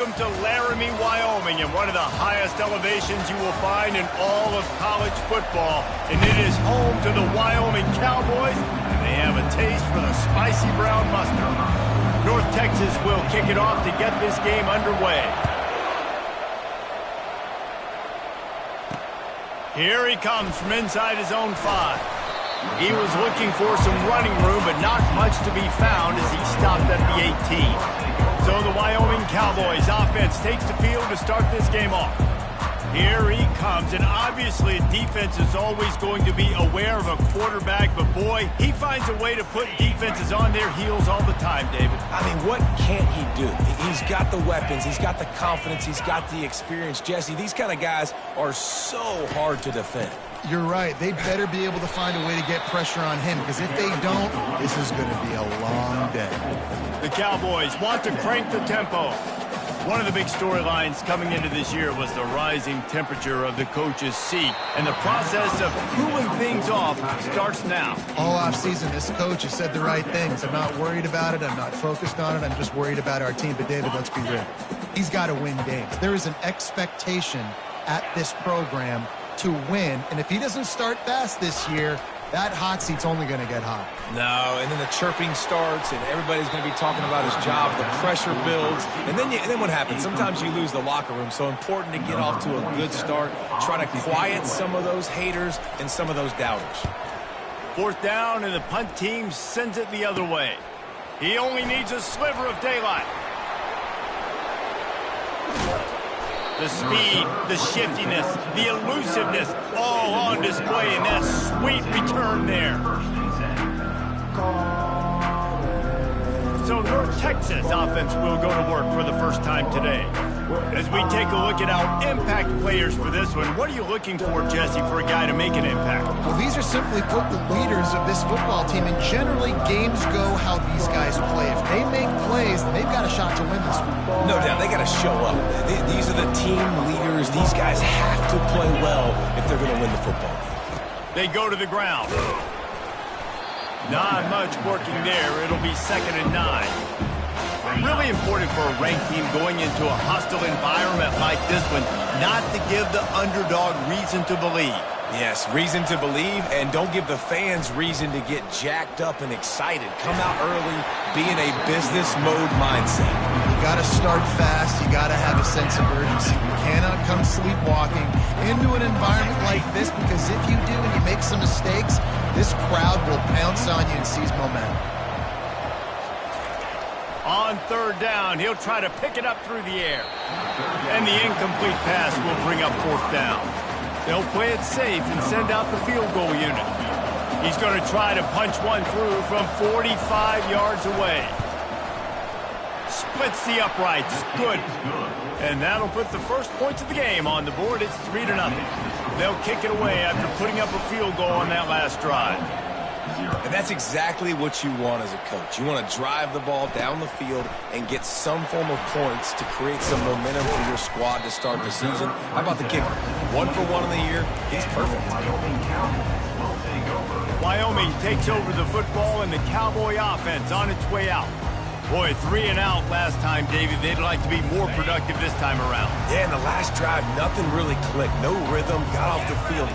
Welcome to Laramie, Wyoming, and one of the highest elevations you will find in all of college football. And it is home to the Wyoming Cowboys, and they have a taste for the spicy brown mustard. North Texas will kick it off to get this game underway. Here he comes from inside his own 5. He was looking for some running room, but not much to be found as he stopped at the 18. So the Wyoming Cowboys offense takes the field to start this game off. Here he comes, and obviously defense is always going to be aware of a quarterback, but boy, he finds a way to put defenses on their heels all the time, David. I mean, what can't he do? He's got the weapons, he's got the confidence, he's got the experience. Jesse, these kind of guys are so hard to defend. You're right. They better be able to find a way to get pressure on him, because if they don't, this is going to be a long day. The Cowboys want to crank the tempo. One of the big storylines coming into this year was the rising temperature of the coach's seat, and the process of cooling things off starts now. All offseason, this coach has said the right things. I'm not worried about it. I'm not focused on it. I'm just worried about our team. But, David, let's be real. He's got to win games. There is an expectation at this program to win, and if he doesn't start fast this year, that hot seat's only going to get hot. No, and then the chirping starts, and everybody's going to be talking about his job. The pressure builds, and then what happens? Sometimes you lose the locker room, so important to get off to a good start. Try to quiet some of those haters and some of those doubters. 4th down, and the punt team sends it the other way. He only needs a sliver of daylight. The speed, the shiftiness, the elusiveness, all on display in that sweet return there. So North Texas offense will go to work for the first time today. As we take a look at our impact players for this one, what are you looking for, Jesse, for a guy to make an impact? Well, these are simply put the leaders of this football team, and generally games go how these guys play. If they make plays, then they've got a shot to win this one. No doubt, they got to show up. These are the team leaders. These guys have to play well if they're going to win the football game. They go to the ground. Not much working there. It'll be 2nd and 9. Really important for a ranked team going into a hostile environment like this one, not to give the underdog reason to believe. Yes, reason to believe, and don't give the fans reason to get jacked up and excited. Come out early, be in a business mode mindset. You got to start fast. You got to have a sense of urgency. You cannot come sleepwalking into an environment like this, because if you do and you make some mistakes, this crowd will pounce on you and seize momentum. On 3rd down, he'll try to pick it up through the air. And the incomplete pass will bring up 4th down. They'll play it safe and send out the field goal unit. He's going to try to punch one through from 45 yards away. Splits the uprights. Good. And that'll put the first points of the game on the board. It's 3-0. They'll kick it away after putting up a field goal on that last drive. And that's exactly what you want as a coach. You want to drive the ball down the field and get some form of points to create some momentum for your squad to start the season. How about the kicker? 1 for 1 in the year. He's perfect. Wyoming takes over the football, and the Cowboy offense on its way out. Boy, 3 and out last time, David. They'd like to be more productive this time around. Yeah, in the last drive, nothing really clicked. No rhythm. Got off the field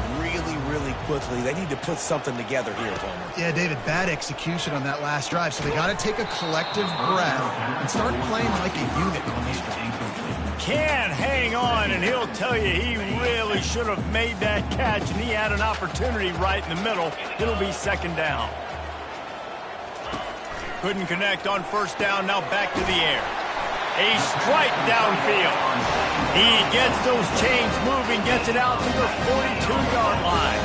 really quickly. They need to put something together here, Palmer. Yeah, David, bad execution on that last drive. So they got to take a collective breath and start playing like a unit on this one. Can't hang on, and he'll tell you he really should have made that catch, and he had an opportunity right in the middle. It'll be 2nd down. Couldn't connect on 1st down, now back to the air. A strike downfield. He gets those chains moving, gets it out to the 42-yard line.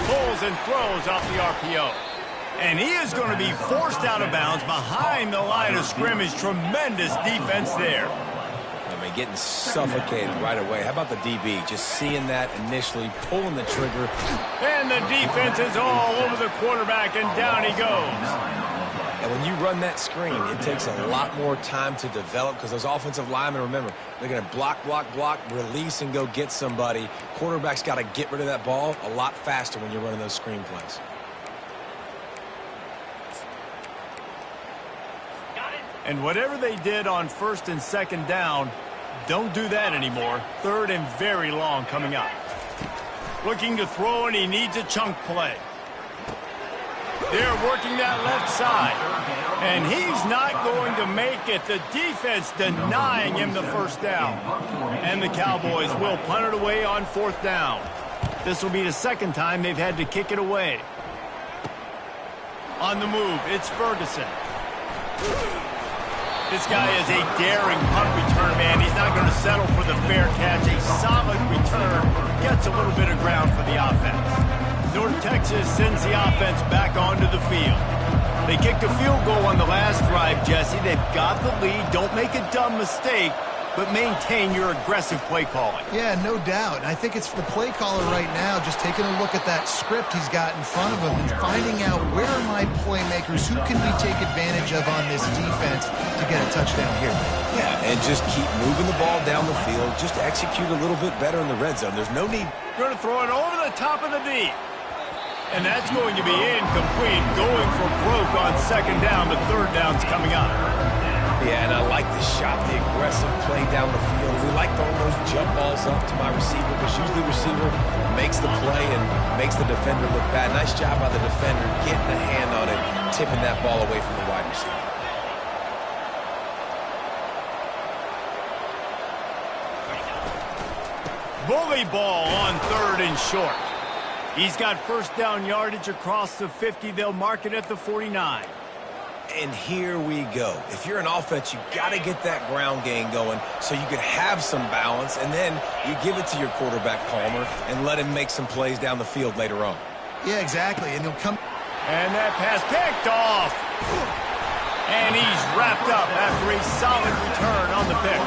Pulls and throws off the RPO. And he is going to be forced out of bounds behind the line of scrimmage. Tremendous defense there. Getting suffocated right away. How about the DB? Just seeing that initially, pulling the trigger. And the defense is all over the quarterback, and down he goes. And when you run that screen, it takes a lot more time to develop because those offensive linemen, remember, they're going to block, release, and go get somebody. Quarterback's got to get rid of that ball a lot faster when you're running those screen plays. And whatever they did on 1st and 2nd down, don't do that anymore. 3rd and very long coming up. Looking to throw, and he needs a chunk play. They're working that left side. And he's not going to make it. The defense denying him the 1st down. And the Cowboys will punt it away on 4th down. This will be the 2nd time they've had to kick it away. On the move, it's Ferguson. This guy is a daring punt return man. He's not going to settle for the fair catch. A solid return gets a little bit of ground for the offense. North Texas sends the offense back onto the field. They kicked a field goal on the last drive, Jesse. They've got the lead. Don't make a dumb mistake, but maintain your aggressive play calling. Yeah, no doubt. I think it's the play caller right now just taking a look at that script he's got in front of him and finding out where are my playmakers, who can we take advantage of on this defense to get a touchdown here. Yeah, and just keep moving the ball down the field. Just execute a little bit better in the red zone. There's no need. Going to throw it over the top of the D. And that's going to be incomplete, going for broke on 2nd down, but 3rd down's coming up. Yeah, and I like the shot, the aggressive play down the field. We like throwing those jump balls up to my receiver, because usually the receiver makes the play and makes the defender look bad. Nice job by the defender getting a hand on it, tipping that ball away from the wide receiver. Bully ball on 3rd and short. He's got 1st down yardage across the 50. They'll mark it at the 49. And here we go. If you're an offense, you got to get that ground game going so you can have some balance, and then you give it to your quarterback, Palmer, and let him make some plays down the field later on. Yeah, exactly. And he'll come. And that pass picked off. And he's wrapped up after a solid return on the pick.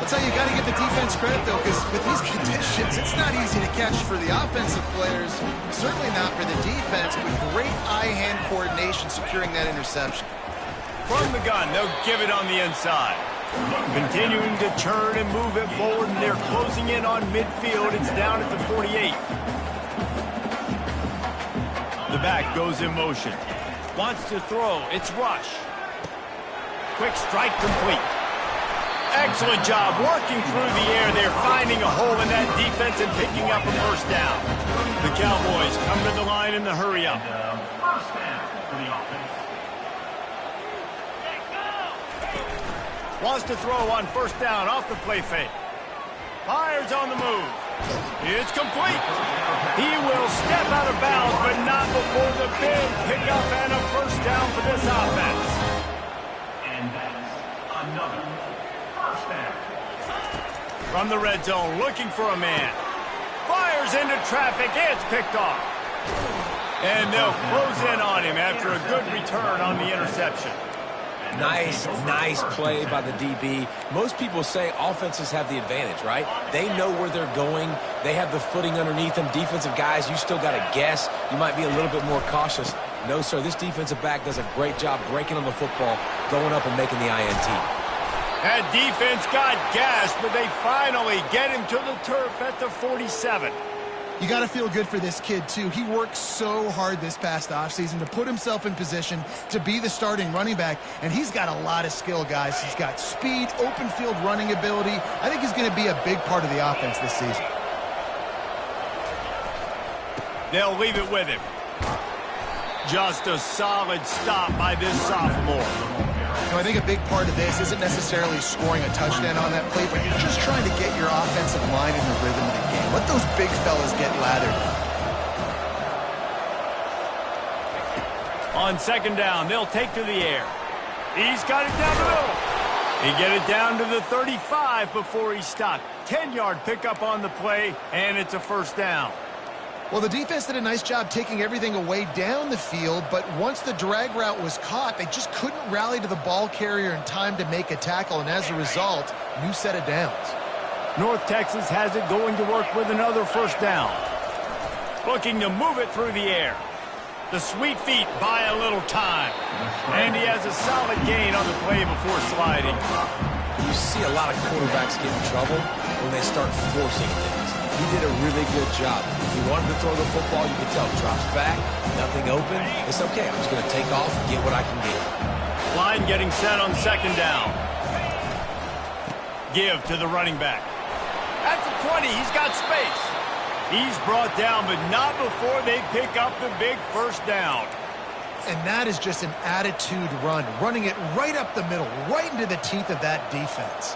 I'll tell you, you got to give the defense credit, though, because with these conditions, it's not easy to catch for the offensive players, certainly not for the defense, but great eye-hand coordination securing that interception. From the gun, they'll give it on the inside. Continuing to turn and move it forward, and they're closing in on midfield. It's down at the 48. The back goes in motion. Wants to throw. It's Rush. Quick strike complete. Excellent job working through the air. They're finding a hole in that defense and picking up a 1st down. The Cowboys come to the line in the hurry-up. Wants to throw on 1st down off the play fake. Fires on the move. It's complete. He will step out of bounds, but not before the big pickup and a 1st down for this offense. And that's another. From the red zone, looking for a man. Fires into traffic. It's picked off. And they'll close in on him after a good return on the interception. Nice play by the DB. Most people say offenses have the advantage, right? They know where they're going. They have the footing underneath them. Defensive guys, you still got to guess. You might be a little bit more cautious. No, sir, this defensive back does a great job breaking on the football, going up and making the INT. That defense got gassed, but they finally get him to the turf at the 47. You got to feel good for this kid, too. He worked so hard this past offseason to put himself in position to be the starting running back, and he's got a lot of skill, guys. He's got speed, open field running ability. I think he's going to be a big part of the offense this season. They'll leave it with him. Just a solid stop by this sophomore. You know, I think a big part of this isn't necessarily scoring a touchdown on that play, but you're just trying to get your offensive line in the rhythm of the game. Let those big fellas get lathered. On 2nd down, they'll take to the air. He's got it down the middle. He get it down to the 35 before he stopped. 10-yard pickup on the play, and it's a 1st down. Well, the defense did a nice job taking everything away down the field, but once the drag route was caught, they just couldn't rally to the ball carrier in time to make a tackle, and as a result, new set of downs. North Texas has it going to work with another 1st down. Looking to move it through the air. The sweet feet buy a little time. And he has a solid gain on the play before sliding. You see a lot of quarterbacks get in trouble when they start forcing things. He did a really good job. If he wanted to throw the football, you could tell. Drops back, nothing open. It's okay. I'm just going to take off and get what I can get. Line getting set on second down. Give to the running back. At the 20, he's got space. He's brought down, but not before they pick up the big first down. And that is just an attitude run, running it right up the middle, right into the teeth of that defense.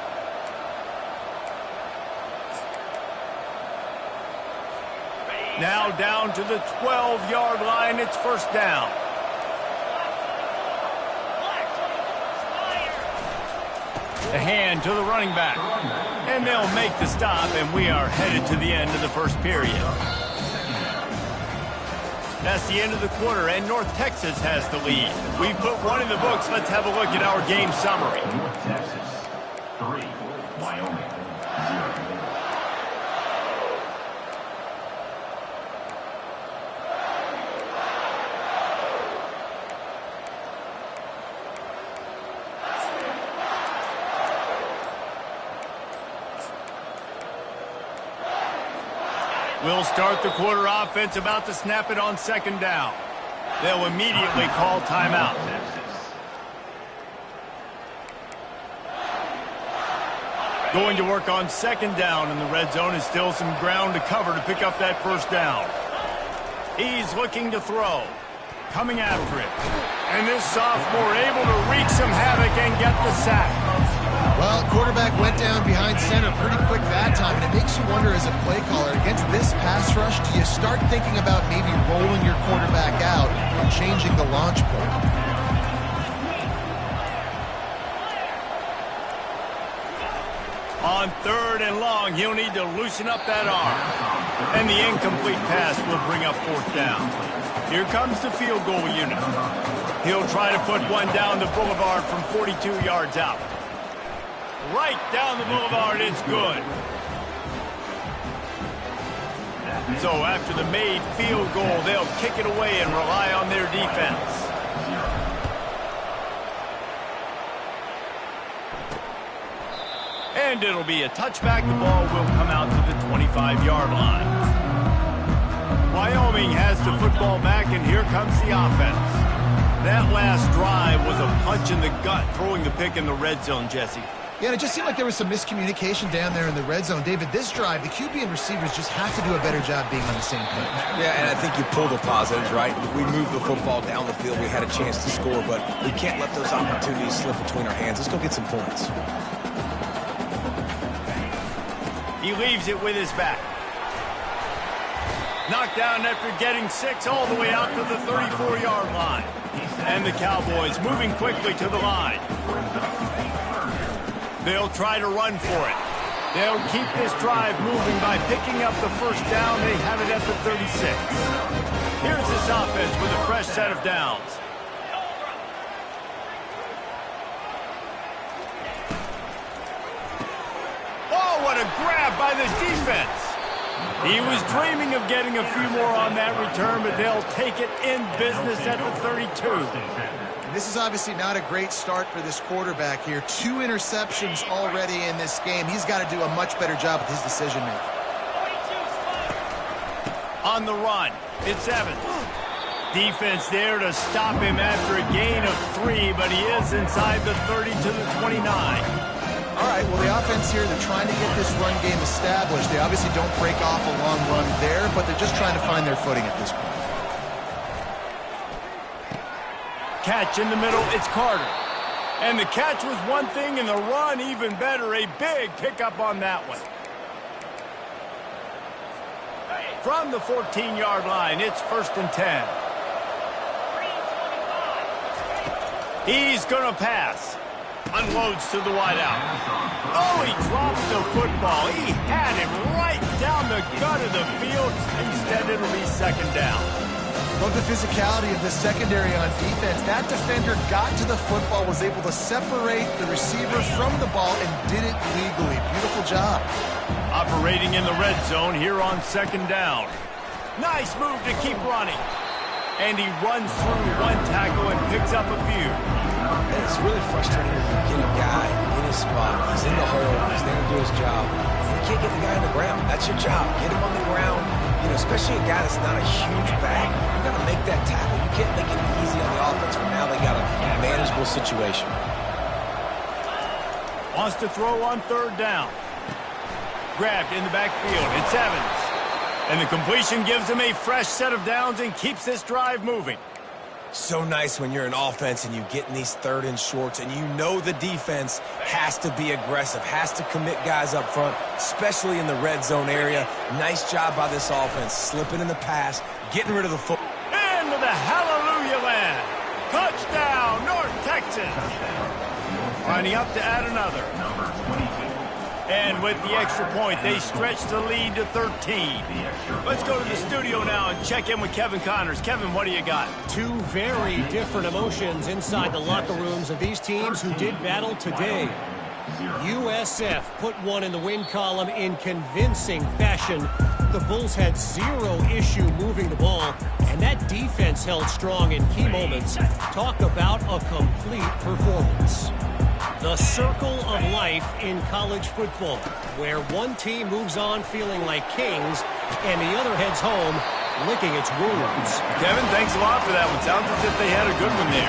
Now down to the 12-yard line, it's first down. The hand to the running back. And they'll make the stop, and we are headed to the end of the first period. That's the end of the quarter, and North Texas has the lead. We put one in the books. Let's have a look at our game summary. North Texas, 3. Wyoming, 0. We'll start the quarter offense about to snap it on second down. They'll immediately call timeout. Going to work on second down in the red zone is still some ground to cover to pick up that first down. He's looking to throw. Coming after it. And this sophomore able to wreak some havoc and get the sack. Well, quarterback went down behind center pretty quick that time, and it makes you wonder as a play caller, against this pass rush, do you start thinking about maybe rolling your quarterback out and changing the launch point? On third and long, he'll need to loosen up that arm. And the incomplete pass will bring up fourth down. Here comes the field goal unit. He'll try to put one down the boulevard from 42 yards out. Right down the boulevard, it's good. So after the made field goal, they'll kick it away and rely on their defense. And it'll be a touchback. The ball will come out to the 25-yard line. Wyoming has the football back, and here comes the offense. That last drive was a punch in the gut, throwing the pick in the red zone, Jesse. Yeah, it just seemed like there was some miscommunication down there in the red zone. David, this drive, the QB and receivers just have to do a better job being on the same page. Yeah, and I think you pulled the positives, right? We moved the football down the field. We had a chance to score, but we can't let those opportunities slip between our hands. Let's go get some points. He leaves it with his back. Knocked down after getting 6 all the way out to the 34-yard line. And the Cowboys moving quickly to the line. They'll try to run for it. They'll keep this drive moving by picking up the first down. They have it at the 36. Here's this offense with a fresh set of downs. Oh, what a grab by this defense. He was dreaming of getting a few more on that return, but they'll take it in business at the 32. This is obviously not a great start for this quarterback here. 2 interceptions already in this game. He's got to do a much better job with his decision-making. On the run, it's Evans. Defense there to stop him after a gain of 3, but he is inside the 30 to the 29. All right, well, the offense here, they're trying to get this run game established. They obviously don't break off a long run there, but they're just trying to find their footing at this point. Catch in the middle, it's Carter. And the catch was one thing, and the run even better. A big pickup on that one. From the 14-yard line, it's 1st and 10. He's going to pass. Unloads to the wideout. Oh, he drops the football. He had him right down the gut of the field. Instead, it'll be second down. Love the physicality of the secondary on defense. That defender got to the football, was able to separate the receiver from the ball, and did it legally. Beautiful job. Operating in the red zone here on second down. Nice move to keep running. And he runs through one tackle and picks up a few. It's really frustrating when you get a guy in his spot. He's in the hole. He's there to do his job. You can't get the guy on the ground. That's your job. Get him on the ground. You know, especially a guy that's not a huge back. You got to make that tackle. You can't make it easy on the offense when now they got a manageable situation. Wants to throw on third down. Grabbed in the backfield. It's Evans. And the completion gives him a fresh set of downs and keeps this drive moving. So nice when you're an offense and you get in these third and shorts and you know the defense has to be aggressive, has to commit guys up front, especially in the red zone area. Nice job by this offense, slipping in the pass, getting rid of the football. Into the hallelujah land. Touchdown, North Texas. Lining up to add another. And with the extra point, they stretch the lead to 13. Let's go to the studio now and check in with Kevin Connors. Kevin, what do you got? Two very different emotions inside the locker rooms of these teams who did battle today. USF put one in the win column in convincing fashion. The Bulls had zero issue moving the ball, and that defense held strong in key moments. Talk about a complete performance. The circle of life in college football, where one team moves on feeling like kings and the other heads home licking its wounds. Kevin, thanks a lot for that one. Sounds as if they had a good one there.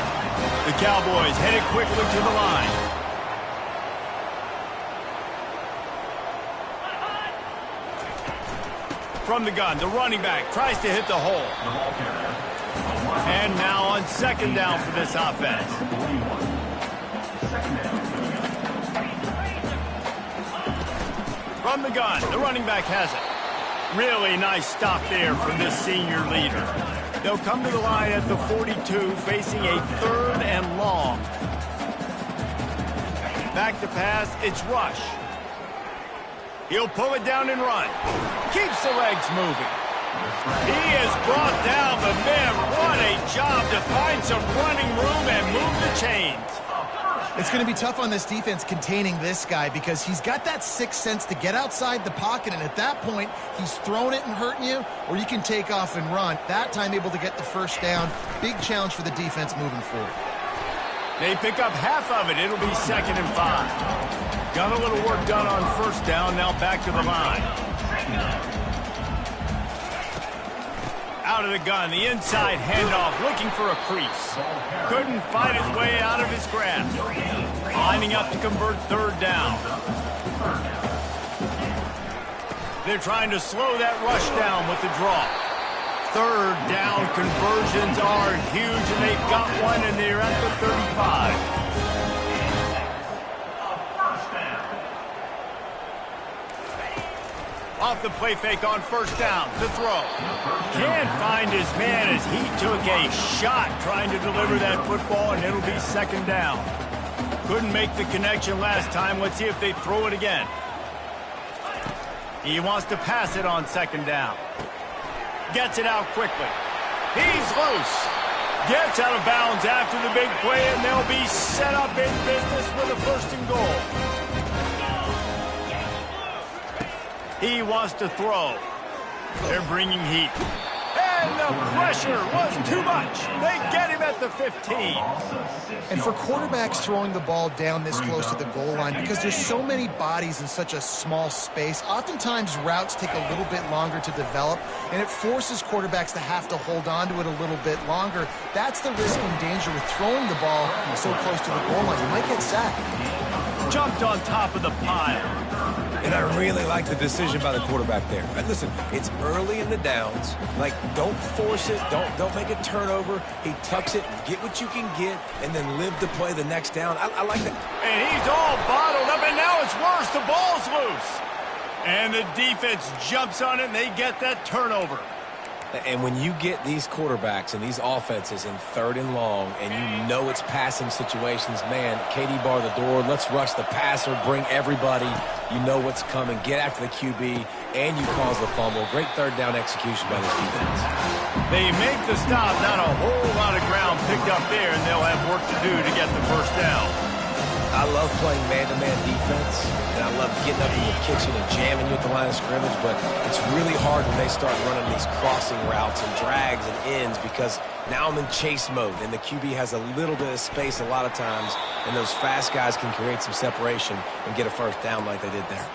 The Cowboys headed quickly to the line. From the gun, the running back tries to hit the hole. And now on second down for this offense. From the gun, the running back has it. Really nice stop there from this senior leader. They'll come to the line at the 42, facing a third and long. Back to pass, it's Rush. He'll pull it down and run. Keeps the legs moving. He has brought down the men. What a job to find some running room and move the chains. It's going to be tough on this defense containing this guy because he's got that sixth sense to get outside the pocket, and at that point, he's throwing it and hurting you, or you can take off and run. That time able to get the first down. Big challenge for the defense moving forward. They pick up half of it. It'll be 2nd and 5. Got a little work done on first down. Now back to the line. Out of the gun, the inside handoff, looking for a crease. Couldn't fight his way out of his grasp. Lining up to convert third down. They're trying to slow that rush down with the draw. Third down conversions are huge, and they've got one, and they're at the 35. Off the play fake on first down to throw. Can't find his man as he took a shot trying to deliver that football, and it'll be 2nd down. Couldn't make the connection last time. Let's see if they throw it again. He wants to pass it on 2nd down. Gets it out quickly. He's loose. Gets out of bounds after the big play, and they'll be set up in business with a 1st and goal. He wants to throw. They're bringing heat. And the pressure was too much. They get him at the 15. And for quarterbacks throwing the ball down this close to the goal line, because there's so many bodies in such a small space, oftentimes routes take a little bit longer to develop, and it forces quarterbacks to have to hold on to it a little bit longer. That's the risk and danger with throwing the ball so close to the goal line. You might get sacked. Jumped on top of the pile. And I really like the decision by the quarterback there. And listen, it's early in the downs. Like, don't force it. Don't make a turnover. He tucks it, get what you can get, and then live to play the next down. I like that. And he's all bottled up, and now it's worse. The ball's loose. And the defense jumps on it, and they get that turnover. And when you get these quarterbacks and these offenses in 3rd and long, and you know it's passing situations, man, KD bar the door, let's rush the passer, bring everybody. You know what's coming. Get after the QB, and you cause the fumble. Great 3rd down execution by this defense. They make the stop. Not a whole lot of ground picked up there, and they'll have work to do to get the 1st down. I love playing man-to-man defense, and I love getting up in the kitchen and jamming you at the line of scrimmage, but it's really hard when they start running these crossing routes and drags and ends because now I'm in chase mode, and the QB has a little bit of space a lot of times, and those fast guys can create some separation and get a first down like they did there.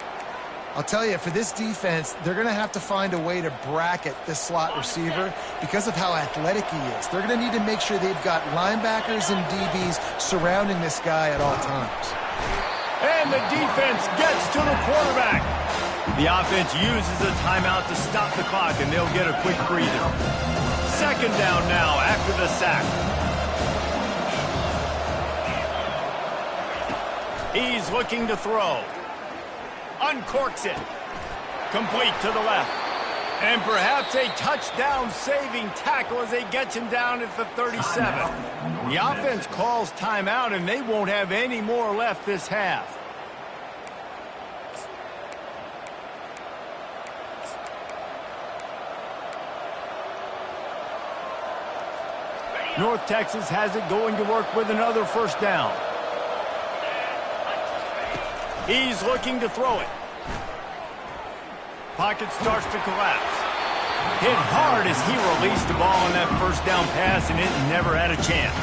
I'll tell you, for this defense, they're going to have to find a way to bracket this slot receiver because of how athletic he is. They're going to need to make sure they've got linebackers and DBs surrounding this guy at all times. And the defense gets to the quarterback. The offense uses a timeout to stop the clock, and they'll get a quick breather. Second down now after the sack. He's looking to throw. Uncorks it. Complete to the left. And perhaps a touchdown-saving tackle as they get him down at the 37. The offense calls timeout, and they won't have any more left this half. North Texas has it going to work with another first down. He's looking to throw it. Pocket starts to collapse. Hit hard as he released the ball on that first down pass, and it never had a chance.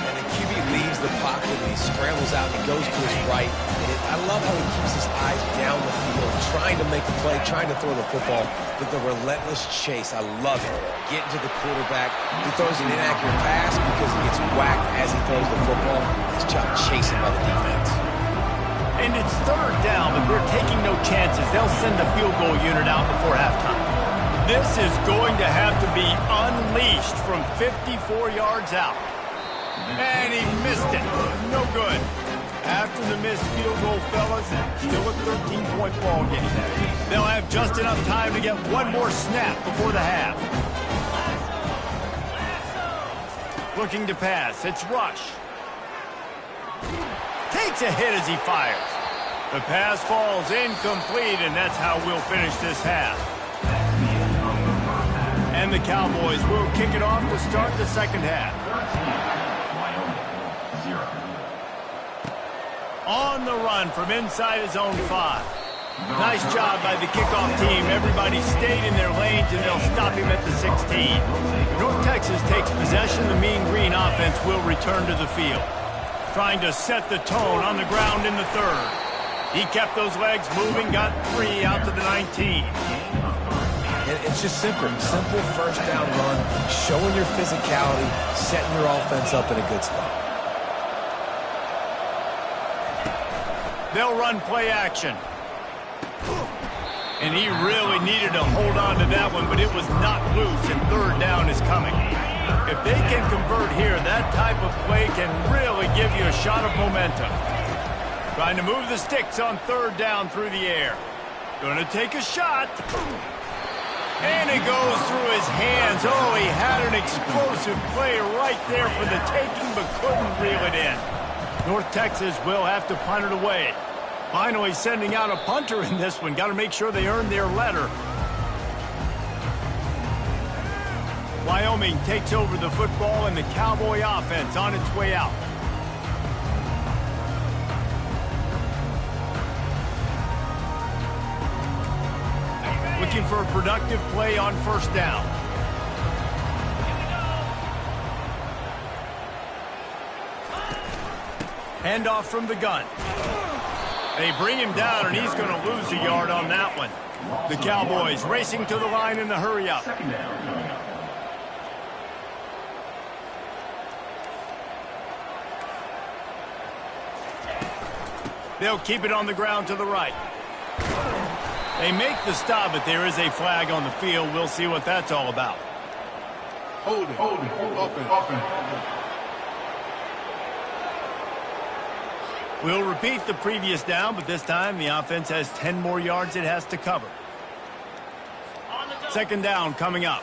And the QB leaves the pocket, and he scrambles out, and he goes to his right. And I love how he keeps his eyes down the field, trying to make the play, trying to throw the football with the relentless chase. I love it. Getting to the quarterback. He throws an inaccurate pass because he gets whacked as he throws the football. His job chasing by the defense. And it's third down, but they're taking no chances. They'll send the field goal unit out before halftime. This is going to have to be unleashed from 54 yards out. And he missed it. No good. After the missed field goal, fellas, still a 13-point ball game. They'll have just enough time to get one more snap before the half. Looking to pass. It's Rush. Takes a hit as he fires. The pass falls incomplete, and that's how we'll finish this half. And the Cowboys will kick it off to start the second half. On the run from inside his own 5. Nice job by the kickoff team. Everybody stayed in their lanes, and they'll stop him at the 16. North Texas takes possession. The Mean Green offense will return to the field. Trying to set the tone on the ground in the third. He kept those legs moving, got 3 out to the 19. And it's just simple first down run, showing your physicality, setting your offense up in a good spot. They'll run play action. And he really needed to hold on to that one, but it was not loose, and third down is coming. If they can convert here, that type of play can really give you a shot of momentum. Trying to move the sticks on third down through the air. Going to take a shot. And it goes through his hands. Oh, he had an explosive play right there for the taking, but couldn't reel it in. North Texas will have to punt it away. Finally sending out a punter in this one. Got to make sure they earn their letter. Wyoming takes over the football, and the Cowboy offense on its way out. Looking for a productive play on first down. Handoff from the gun. They bring him down, and he's going to lose a yard on that one. The Cowboys racing to the line in the hurry-up. They'll keep it on the ground to the right. They make the stop, but there is a flag on the field. We'll see what that's all about. Hold it. Open. We'll repeat the previous down, but this time the offense has 10 more yards it has to cover. Second down coming up.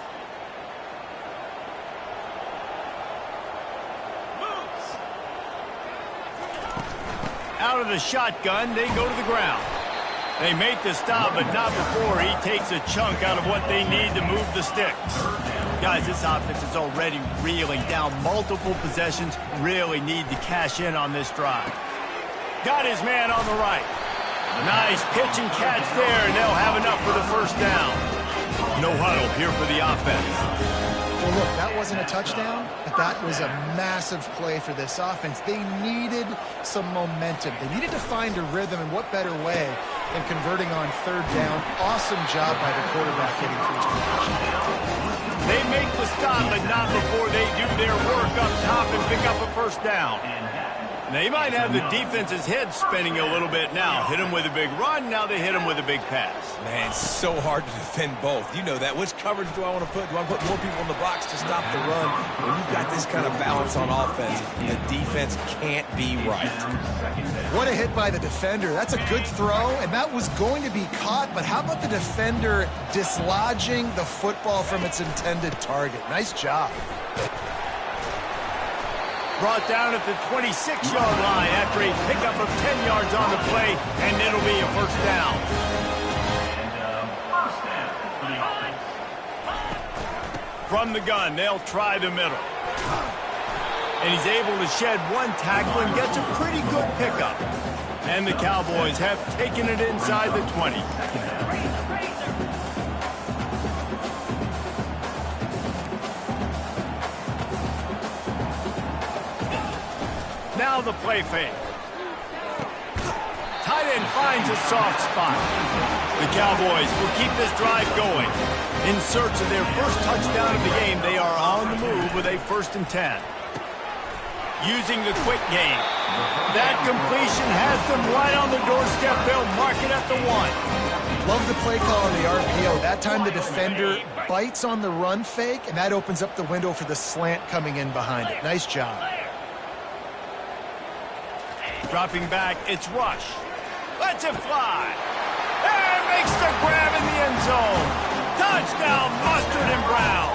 Out of the shotgun, they go to the ground. They make the stop, but not before he takes a chunk out of what they need to move the sticks. Guys, this offense is already reeling down multiple possessions. Really need to cash in on this drive. Got his man on the right. Nice pitch and catch there, and they'll have enough for the first down. No huddle here for the offense. Well, look, that wasn't a touchdown, but that was a massive play for this offense. They needed some momentum. They needed to find a rhythm, and what better way than converting on third down. Awesome job by the quarterback getting through his progression. They make the stop, but not before they do their work up top and pick up a first down. They might have the defense's head spinning a little bit now. Hit him with a big run, now they hit him with a big pass. Man, it's so hard to defend both. You know that. Which coverage do I want to put? Do I put more people in the box to stop the run? When you've got this kind of balance on offense, the defense can't be right. What a hit by the defender. That's a good throw, and that was going to be caught, but how about the defender dislodging the football from its intended target? Nice job. Brought down at the 26-yard line after a pickup of 10 yards on the play, and it'll be a first down. First down for the offense. From the gun, they'll try the middle. And he's able to shed one tackle and gets a pretty good pickup. And the Cowboys have taken it inside the 20. Now the play fake. Tight end finds a soft spot. The Cowboys will keep this drive going. In search of their first touchdown of the game, they are on the move with a 1st and 10. Using the quick game. That completion has them right on the doorstep. They'll mark it at the 1. Love the play call on the RPO. That time the defender bites on the run fake, and that opens up the window for the slant coming in behind it. Nice job. Dropping back, it's Rush. Lets it fly. And makes the grab in the end zone. Touchdown, Mustard and Brown.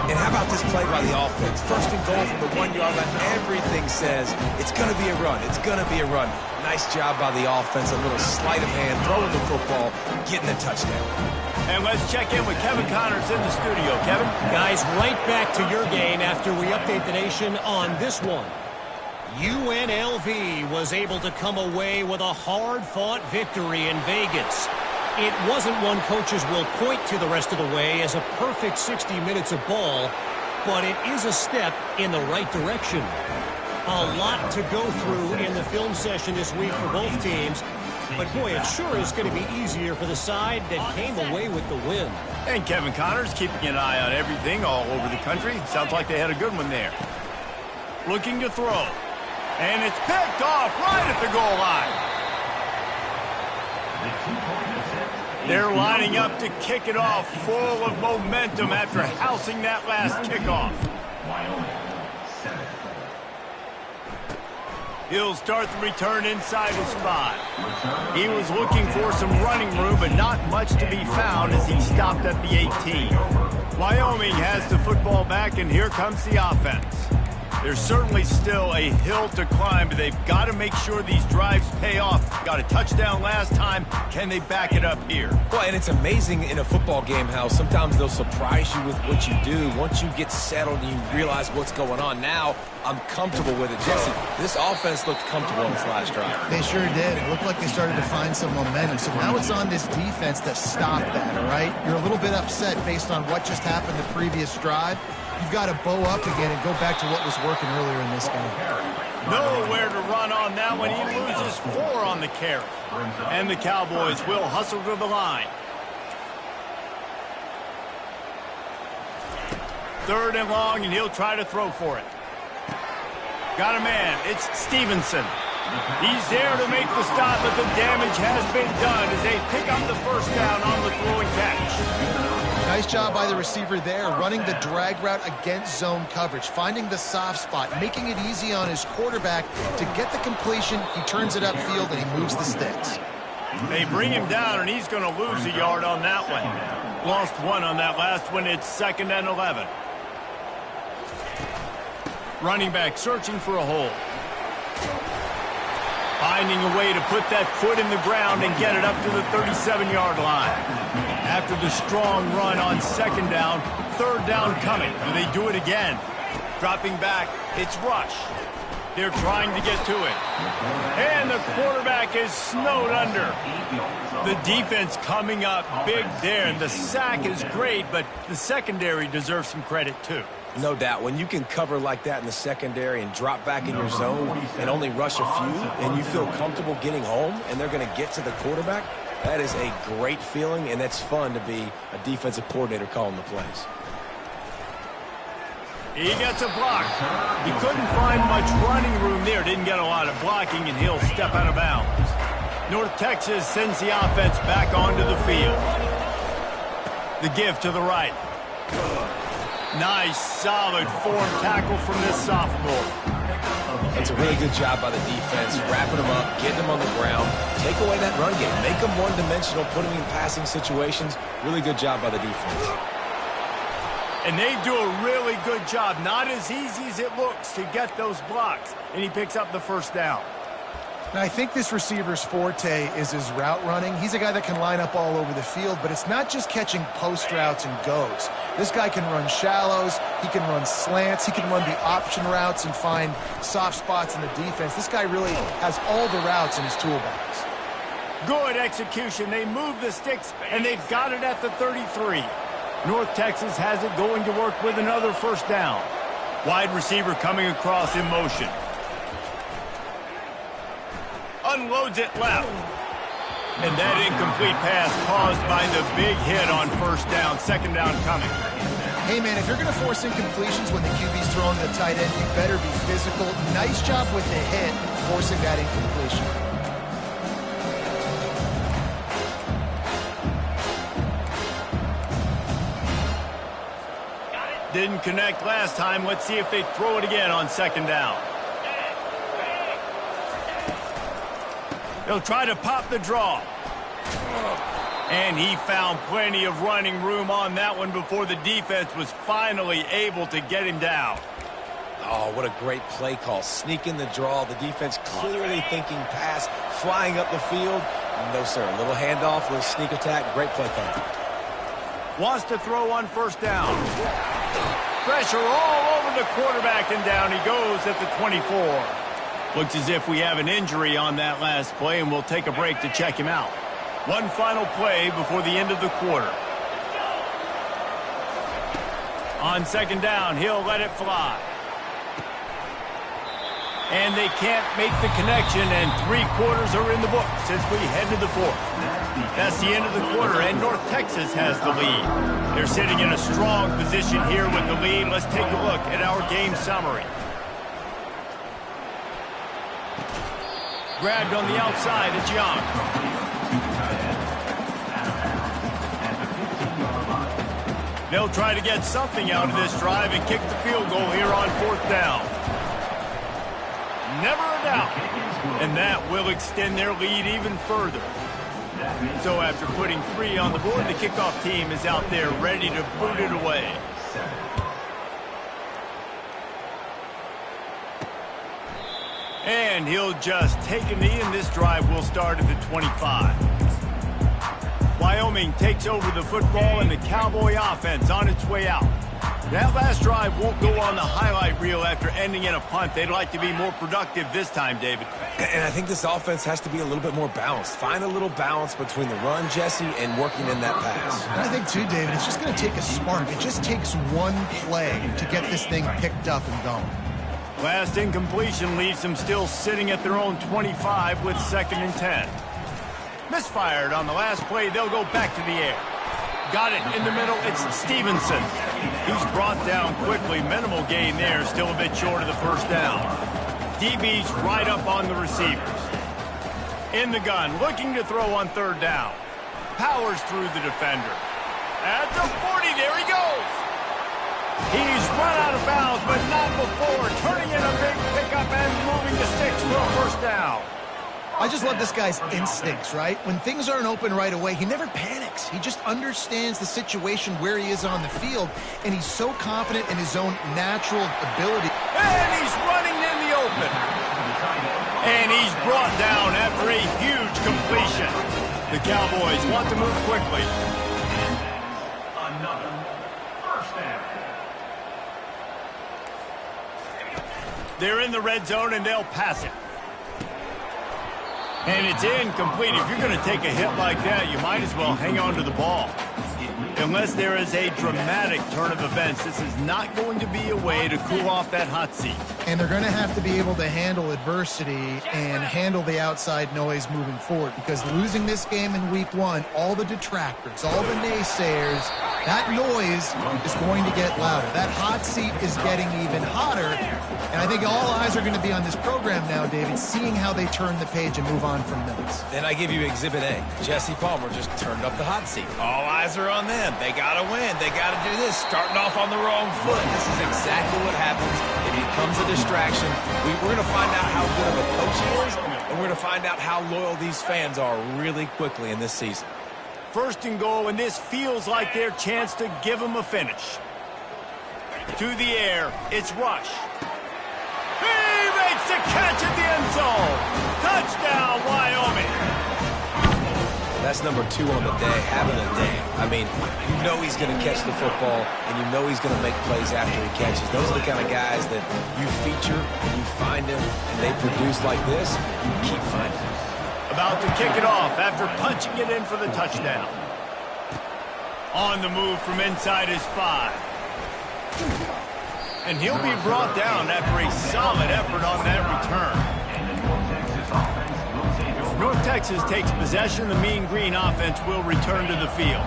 And how about this play by the offense? 1st and goal from the 1-yard line. Everything says it's going to be a run. It's going to be a run. Nice job by the offense. A little sleight of hand, throwing the football, getting a touchdown. And let's check in with Kevin Connors in the studio. Kevin? Guys, right back to your game after we update the nation on this one. UNLV was able to come away with a hard-fought victory in Vegas. It wasn't one coaches will point to the rest of the way as a perfect 60 minutes of ball, but it is a step in the right direction. A lot to go through in the film session this week for both teams, but boy, it sure is going to be easier for the side that came away with the win. And Kevin Connors keeping an eye on everything all over the country. Sounds like they had a good one there. Looking to throw. And it's picked off right at the goal line. They're lining up to kick it off full of momentum after housing that last kickoff. He'll start the return inside his spot. He was looking for some running room, but not much to be found as he stopped at the 18. Wyoming has the football back, and here comes the offense. There's certainly still a hill to climb, but they've got to make sure these drives pay off. Got a touchdown last time. Can they back it up here? Well, and it's amazing in a football game how sometimes they'll surprise you with what you do. Once you get settled and you realize what's going on, now I'm comfortable with it. Jesse, this offense looked comfortable in this last drive. They sure did. It looked like they started to find some momentum. So now it's on this defense to stop that, all right? You're a little bit upset based on what just happened the previous drive. You've got to bow up again and go back to what was working earlier in this game. Nowhere to run on that one. He loses 4 on the carry. And the Cowboys will hustle to the line. 3rd and long, and he'll try to throw for it. Got a man. It's Stevenson. He's there to make the stop, but the damage has been done as they pick up the first down on the throw and catch. Nice job by the receiver there, running the drag route against zone coverage, finding the soft spot, making it easy on his quarterback to get the completion. He turns it upfield, and he moves the sticks. They bring him down, and he's going to lose a yard on that one. Lost 1 on that last one. It's 2nd and 11. Running back searching for a hole. Finding a way to put that foot in the ground and get it up to the 37-yard line. After the strong run on 2nd down, 3rd down coming. Do they do it again? Dropping back, it's Rush. They're trying to get to it. And the quarterback is snowed under. The defense coming up big there. And the sack is great, but the secondary deserves some credit too. No doubt. When you can cover like that in the secondary and drop back in your zone and only rush a few, and you feel comfortable getting home, and they're going to get to the quarterback, that is a great feeling, and it's fun to be a defensive coordinator calling the plays. He gets a block. He couldn't find much running room there. Didn't get a lot of blocking, and he'll step out of bounds. North Texas sends the offense back onto the field. The give to the right. Nice, solid form tackle from this sophomore. That's a really good job by the defense, wrapping them up, getting them on the ground, take away that run game, make them one-dimensional, put them in passing situations. Really good job by the defense. And they do a really good job, not as easy as it looks, to get those blocks. And he picks up the first down. Now, I think this receiver's forte is his route running. He's a guy that can line up all over the field, but it's not just catching post routes and goes. This guy can run shallows, he can run slants, he can run the option routes and find soft spots in the defense. This guy really has all the routes in his toolbox. Good execution. They move the sticks, and they've got it at the 33. North Texas has it going to work with another first down. Wide receiver coming across in motion. Unloads it left. And that incomplete pass caused by the big hit on first down. Second down coming. Hey, man, if you're going to force incompletions when the QB's throwing to the tight end, you better be physical. Nice job with the hit, forcing that incompletion. Didn't connect last time. Let's see if they throw it again on second down. They'll try to pop the draw. And he found plenty of running room on that one before the defense was finally able to get him down. Oh, what a great play call. Sneaking the draw. The defense clearly thinking pass, flying up the field. No, sir. A little handoff, a little sneak attack. Great play call. Wants to throw on first down. Pressure all over the quarterback, and down he goes at the 24. Looks as if we have an injury on that last play, and we'll take a break to check him out. One final play before the end of the quarter. On second down, he'll let it fly. And they can't make the connection, and 3 quarters are in the books as we head to the fourth. That's the end of the quarter, and North Texas has the lead. They're sitting in a strong position here with the lead. Let's take a look at our game summary. Grabbed on the outside, it's Young. They'll try to get something out of this drive and kick the field goal here on fourth down. Never a doubt. And that will extend their lead even further. So after putting 3 on the board, the kickoff team is out there ready to boot it away. And he'll just take a knee, and this drive will start at the 25. Wyoming takes over the football, and the Cowboy offense on its way out. That last drive won't go on the highlight reel after ending in a punt. They'd like to be more productive this time, David. And I think this offense has to be a little bit more balanced. Find a little balance between the run, Jesse, and working in that pass. And I think, too, David, it's just going to take a spark. It just takes one play to get this thing picked up and going. Last incompletion leaves them still sitting at their own 25 with 2nd and 10. Misfired on the last play. They'll go back to the air. Got it in the middle. It's Stevenson. He's brought down quickly. Minimal gain there. Still a bit short of the first down. DB's right up on the receivers. In the gun. Looking to throw on third down. Powers through the defender. At the 40. There he goes. He's run out of bounds, but not before. Turning in a big pickup and moving the sticks for a first down. I just love this guy's instincts, right? When things aren't open right away, he never panics. He just understands the situation where he is on the field, and he's so confident in his own natural ability. And he's running in the open. And he's brought down after a huge completion. The Cowboys want to move quickly. Another first down. They're in the red zone, and they'll pass it. And it's incomplete. If you're going to take a hit like that, you might as well hang on to the ball. Unless there is a dramatic turn of events, this is not going to be a way to cool off that hot seat. And they're going to have to be able to handle adversity and handle the outside noise moving forward, because losing this game in week 1, all the detractors, all the naysayers, that noise is going to get louder. That hot seat is getting even hotter. And I think all eyes are going to be on this program now, David, seeing how they turn the page and move on from Mills. Then I give you Exhibit A. Jesse Palmer just turned up the hot seat. All eyes are on them. They got to win. They got to do this. Starting off on the wrong foot. This is exactly what happens. It becomes a distraction. We're going to find out how good of a coach he is, and we're going to find out how loyal these fans are really quickly in this season. First and goal, and this feels like their chance to give them a finish. To the air, it's Rush. He makes the catch at the end zone. Touchdown, Wyoming. That's number 2 on the day, having a day. I mean, you know he's going to catch the football, and you know he's going to make plays after he catches. Those are the kind of guys that you feature, and you find them, and they produce like this, you keep finding them. About to kick it off after punching it in for the touchdown. On the move from inside his 5. And he'll be brought down after a solid effort on that return. North Texas takes possession. The Mean Green offense will return to the field.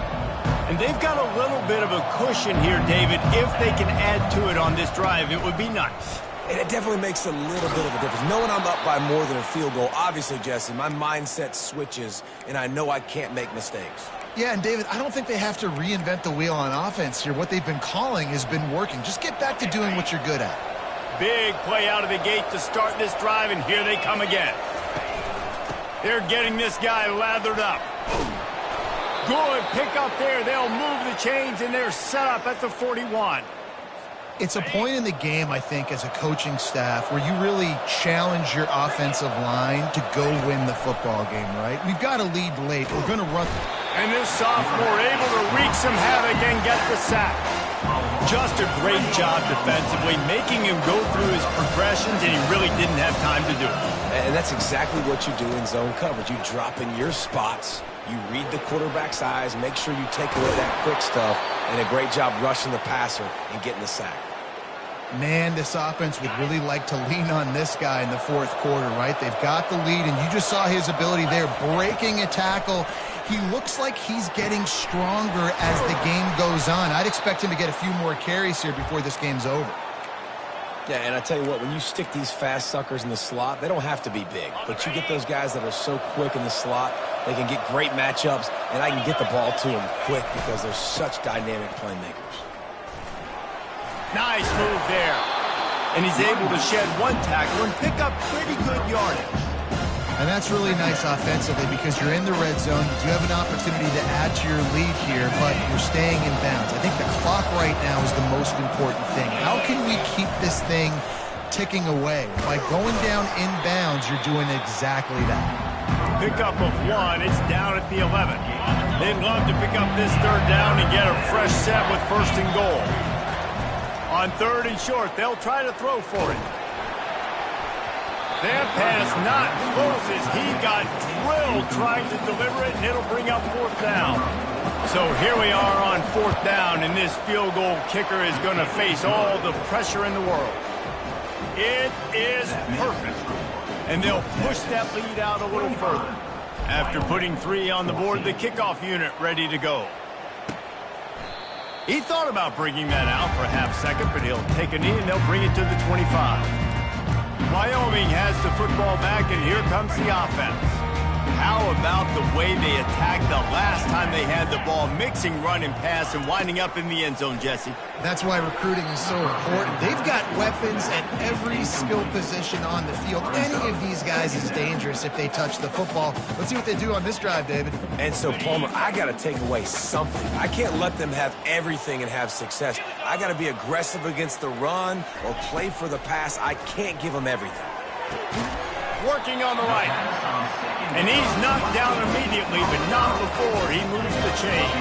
And they've got a little bit of a cushion here, David. If they can add to it on this drive, it would be nice. And it definitely makes a little bit of a difference. Knowing I'm up by more than a field goal, obviously, Jesse, my mindset switches, and I know I can't make mistakes. Yeah, and David, I don't think they have to reinvent the wheel on offense here. What they've been calling has been working. Just get back to doing what you're good at. Big play out of the gate to start this drive, and here they come again. They're getting this guy lathered up. Good pick up there. They'll move the chains, and they're set up at the 41. It's a point in the game, I think, as a coaching staff where you really challenge your offensive line to go win the football game, right? We've got to lead late. We're going to run. And this sophomore able to wreak some havoc and get the sack. Just a great job defensively, making him go through his progressions, and he really didn't have time to do it. And that's exactly what you do in zone coverage. You drop in your spots, you read the quarterback's eyes, make sure you take away that quick stuff, and a great job rushing the passer and getting the sack. Man, this offense would really like to lean on this guy in the fourth quarter, right? They've got the lead, and you just saw his ability there, breaking a tackle. He looks like he's getting stronger as the game goes on. I'd expect him to get a few more carries here before this game's over. Yeah, and I tell you what, when you stick these fast suckers in the slot, they don't have to be big. But you get those guys that are so quick in the slot, they can get great matchups, and I can get the ball to them quick because they're such dynamic playmakers. Nice move there. And he's able to shed one tackle and pick up pretty good yardage. And that's really nice offensively because you're in the red zone. You do have an opportunity to add to your lead here, but you're staying in bounds. I think the clock right now is the most important thing. How can we keep this thing ticking away? By going down in bounds, you're doing exactly that. Pickup of 1. It's down at the 11. They'd love to pick up this third down and get a fresh set with first and goal. On 3rd and short, they'll try to throw for it. That pass not close as he got drilled trying to deliver it, and it'll bring up 4th down. So here we are on 4th down, and this field goal kicker is going to face all the pressure in the world. It is perfect. And they'll push that lead out a little further. After putting 3 on the board, the kickoff unit ready to go. He thought about bringing that out for a half second, but he'll take a knee and they'll bring it to the 25. Wyoming has the football back, and here comes the offense. How about the way they attacked the last time they had the ball, mixing run and pass and winding up in the end zone, Jesse? That's why recruiting is so important. They've got weapons at every skill position on the field. Any of these guys is dangerous if they touch the football. Let's see what they do on this drive, David. And so, Palmer, I got to take away something. I can't let them have everything and have success. I got to be aggressive against the run or play for the pass. I can't give them everything. Working on the right. And he's knocked down immediately, but not before he moves the chain.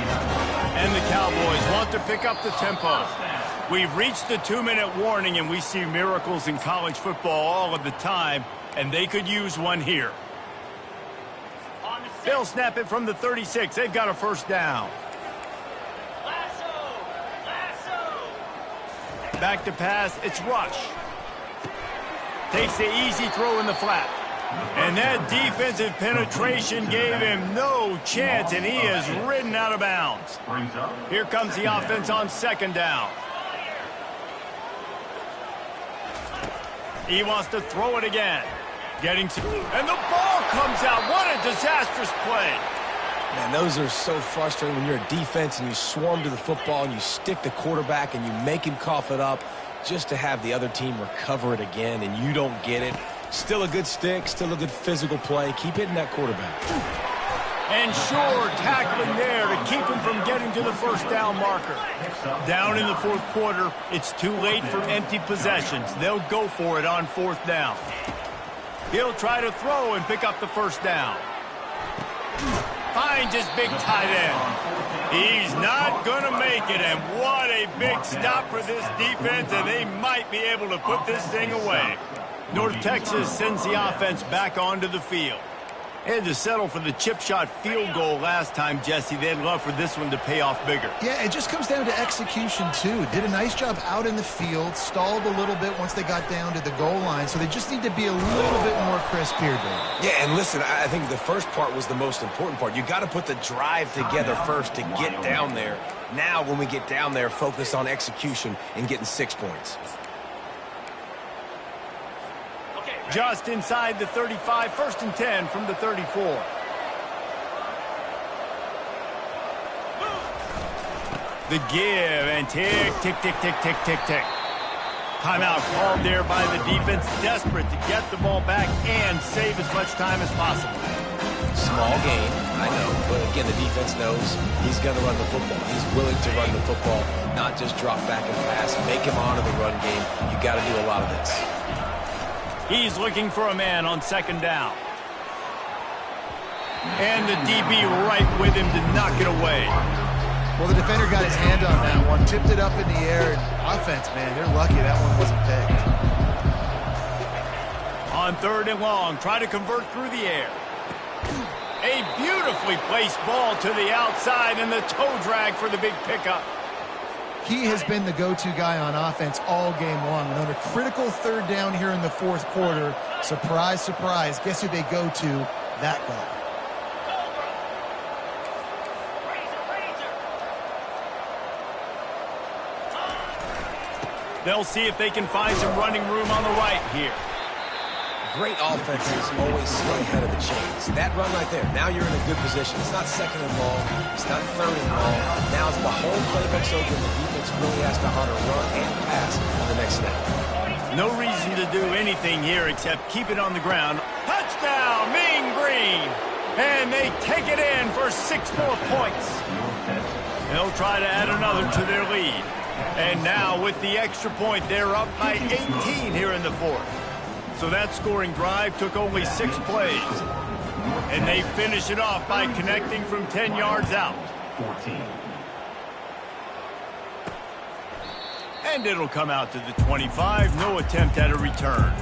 And the Cowboys want to pick up the tempo. We've reached the 2-minute warning, and we see miracles in college football all of the time, and they could use one here. They'll snap it from the 36. They've got a first down. Back to pass. It's Rush. Takes the easy throw in the flat. And that defensive penetration gave him no chance, and he is ridden out of bounds. Here comes the offense on second down. He wants to throw it again. And the ball comes out. What a disastrous play. Man, those are so frustrating when you're a defense and you swarm to the football and you stick the quarterback and you make him cough it up just to have the other team recover it again and you don't get it. Still a good stick, still a good physical play. Keep hitting that quarterback. And sure, tackling there to keep him from getting to the first down marker. Down in the fourth quarter, it's too late for empty possessions. They'll go for it on fourth down. He'll try to throw and pick up the first down. Finds his big tight end. He's not going to make it, and what a big stop for this defense, and they might be able to put this thing away. North Texas sends the offense back onto the field. They had to settle for the chip shot field goal last time, Jesse. They'd love for this one to pay off bigger. Yeah, it just comes down to execution, too. Did a nice job out in the field, stalled a little bit once they got down to the goal line, so they just need to be a little bit more crisp here, Dave. Yeah, and listen, I think the first part was the most important part. You got to put the drive together first to get down there. Now, when we get down there, focus on execution and getting 6 points. Just inside the 35, 1st and 10 from the 34. The give and tick, tick, tick, tick, tick, tick, tick. Timeout called there by the defense, desperate to get the ball back and save as much time as possible. Small gain, I know, but again, the defense knows he's going to run the football. He's willing to run the football, not just drop back and pass, make him honor the run game. You got to do a lot of this. He's looking for a man on second down. And the DB right with him to knock it away. Well, the defender got his hand on that one, tipped it up in the air. Offense, man, they're lucky that one wasn't picked. On 3rd and long, try to convert through the air. A beautifully placed ball to the outside and the toe drag for the big pickup. He has been the go-to guy on offense all game long. And on a critical 3rd down here in the 4th quarter, surprise, surprise, guess who they go to? That guy. They'll see if they can find some running room on the right here. Great offenses always stay ahead of the chains. That run right there, now you're in a good position. It's not 2nd and long. It's not 3rd and long. Now it's the whole playbook's open. The defense really has to honor run and pass on the next snap. No reason to do anything here except keep it on the ground. Touchdown, Mean Green! And they take it in for 6 more points. They'll try to add another to their lead. And now with the extra point, they're up by 18 here in the 4th. So that scoring drive took only 6 plays. And they finish it off by connecting from 10 yards out. 14. And it'll come out to the 25. No attempt at a return.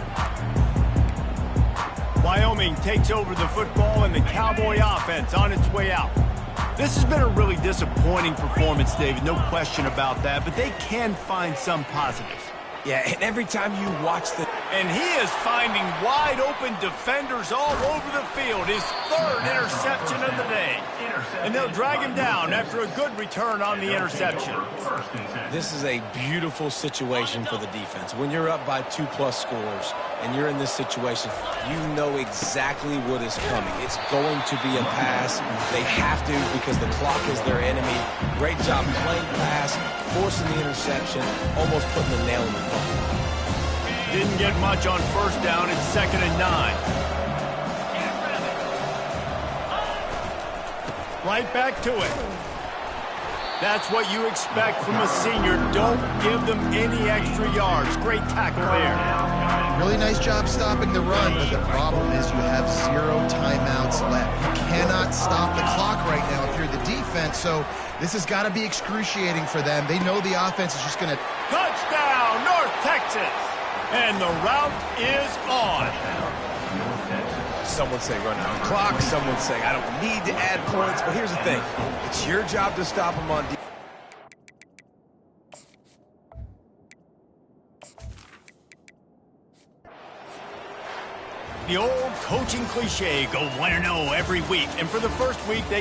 Wyoming takes over the football and the Cowboy offense on its way out. This has been a really disappointing performance, David. No question about that. But they can find some positives. Yeah, and every time you watch the... And he is finding wide-open defenders all over the field. His 3rd interception of the day. And they'll drag him down after a good return on the interception. This is a beautiful situation for the defense. When you're up by 2+ scores and you're in this situation, you know exactly what is coming. It's going to be a pass. They have to because the clock is their enemy. Great job playing pass, forcing the interception, almost putting the nail in the coffin. Didn't get much on 1st down. It's 2nd and 9. Right back to it. That's what you expect from a senior. Don't give them any extra yards. Great tackle there. Really nice job stopping the run, but the problem is you have 0 timeouts left. You cannot stop the clock right now if you're the defense. defense. So this has got to be excruciating for them. They know the offense is just going to... Touchdown, North Texas! And the route is on. Some would say run out clock. Some would say I don't need to add points. But here's the thing. It's your job to stop them on defense. The old coaching cliche, go 1-0 every week. And for the first week, they